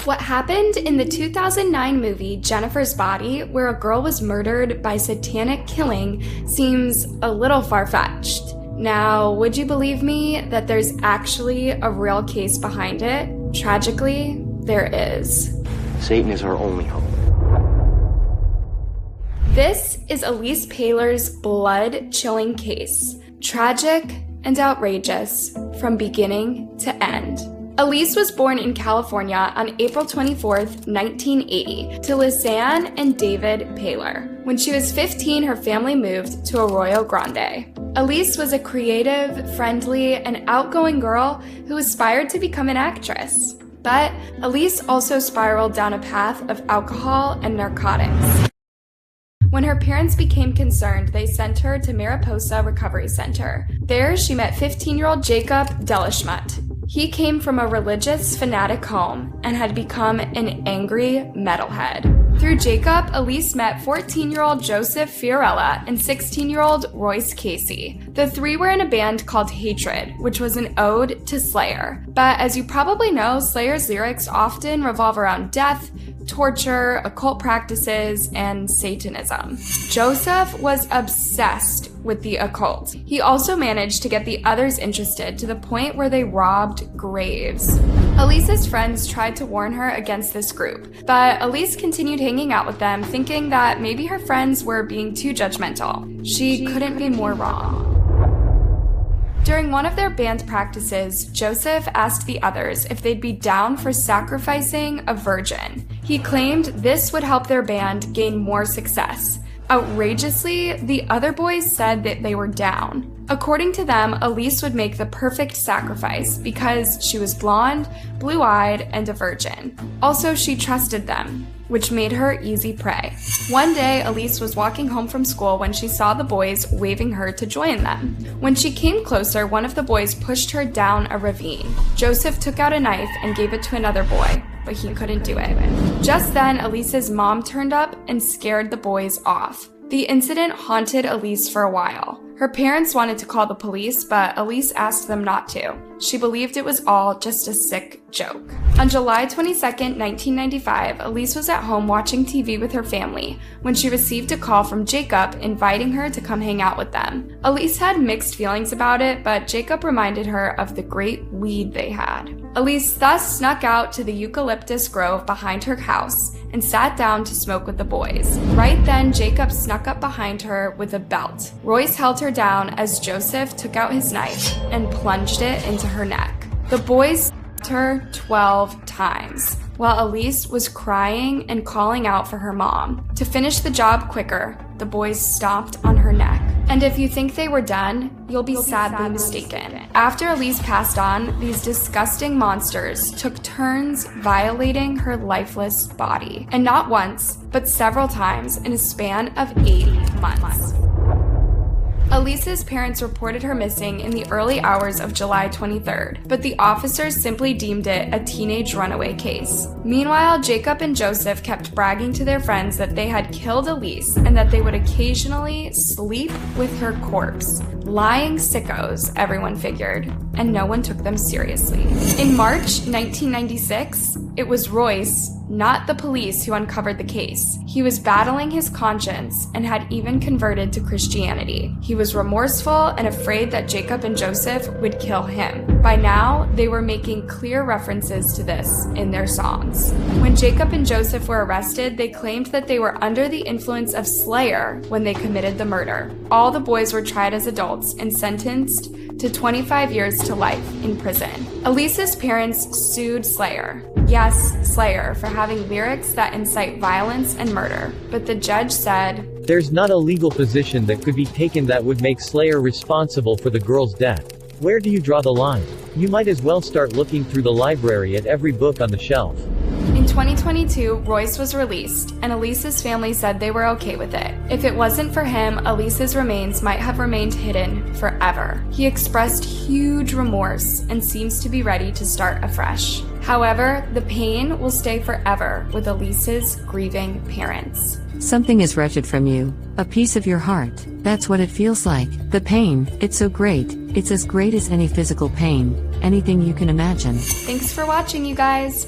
What happened in the 2009 movie Jennifer's Body, where a girl was murdered by Satanic killing, seems a little far-fetched. Now, would you believe me that there's actually a real case behind it? Tragically, there is. Satan is our only hope. This is Elyse Pahler's blood-chilling case. Tragic and outrageous from beginning to end. Elyse was born in California on April 24, 1980, to Lisanne and David Pahler. When she was 15, her family moved to Arroyo Grande. Elyse was a creative, friendly, and outgoing girl who aspired to become an actress. But Elyse also spiraled down a path of alcohol and narcotics. When her parents became concerned, they sent her to Mariposa Recovery Center. There, she met 15-year-old Jacob Delishmut. He came from a religious, fanatic home and had become an angry metalhead. Through Jacob, Elyse met 14-year-old Joseph Fiorella and 16-year-old Royce Casey. The three were in a band called Hatred, which was an ode to Slayer. But as you probably know, Slayer's lyrics often revolve around death, torture, occult practices, and Satanism. Joseph was obsessed with the occult. He also managed to get the others interested to the point where they robbed graves. Elyse's friends tried to warn her against this group, but Elyse continued hanging out with them, thinking that maybe her friends were being too judgmental. She couldn't be more wrong. During one of their band practices, Joseph asked the others if they'd be down for sacrificing a virgin. He claimed this would help their band gain more success. Outrageously, the other boys said that they were down. According to them, Elyse would make the perfect sacrifice because she was blonde, blue-eyed, and a virgin. Also, she trusted them, which made her easy prey. One day, Elyse was walking home from school when she saw the boys waving her to join them. When she came closer, one of the boys pushed her down a ravine. Joseph took out a knife and gave it to another boy, but he couldn't do it. Just then, Elise's mom turned up and scared the boys off. The incident haunted Elyse for a while. Her parents wanted to call the police, but Elyse asked them not to. She believed it was all just a sick joke. On July 22, 1995, Elyse was at home watching TV with her family when she received a call from Jacob inviting her to come hang out with them. Elyse had mixed feelings about it, but Jacob reminded her of the great weed they had. Elyse thus snuck out to the eucalyptus grove behind her house and sat down to smoke with the boys. Right then, Jacob snuck up behind her with a belt. Royce held her down as Joseph took out his knife and plunged it into her neck. The boys stabbed her 12 times, while Elyse was crying and calling out for her mom. To finish the job quicker, the boys stomped on her neck. And if you think they were done, you'll be sadly mistaken. After Elyse passed on, these disgusting monsters took turns violating her lifeless body. And not once, but several times in a span of 80 months. Elise's parents reported her missing in the early hours of July 23rd, but the officers simply deemed it a teenage runaway case. Meanwhile, Jacob and Joseph kept bragging to their friends that they had killed Elyse and that they would occasionally sleep with her corpse. Lying sickos, everyone figured, and no one took them seriously. In March 1996, it was Royce, not the police, who uncovered the case. He was battling his conscience and had even converted to Christianity. He was remorseful and afraid that Jacob and Joseph would kill him. By now, they were making clear references to this in their songs. When Jacob and Joseph were arrested, they claimed that they were under the influence of Slayer when they committed the murder. All the boys were tried as adults and sentenced to 25 years to life in prison. Elise's parents sued Slayer. Yes, Slayer, for having lyrics that incite violence and murder. But the judge said, "There's not a legal position that could be taken that would make Slayer responsible for the girl's death. Where do you draw the line? You might as well start looking through the library at every book on the shelf." In 2022, Royce was released, and Elise's family said they were okay with it. If it wasn't for him, Elise's remains might have remained hidden forever. He expressed huge remorse and seems to be ready to start afresh. However, the pain will stay forever with Elise's grieving parents. Something is wrested from you, a piece of your heart. That's what it feels like. The pain, it's so great. It's as great as any physical pain, anything you can imagine. Thanks for watching, you guys.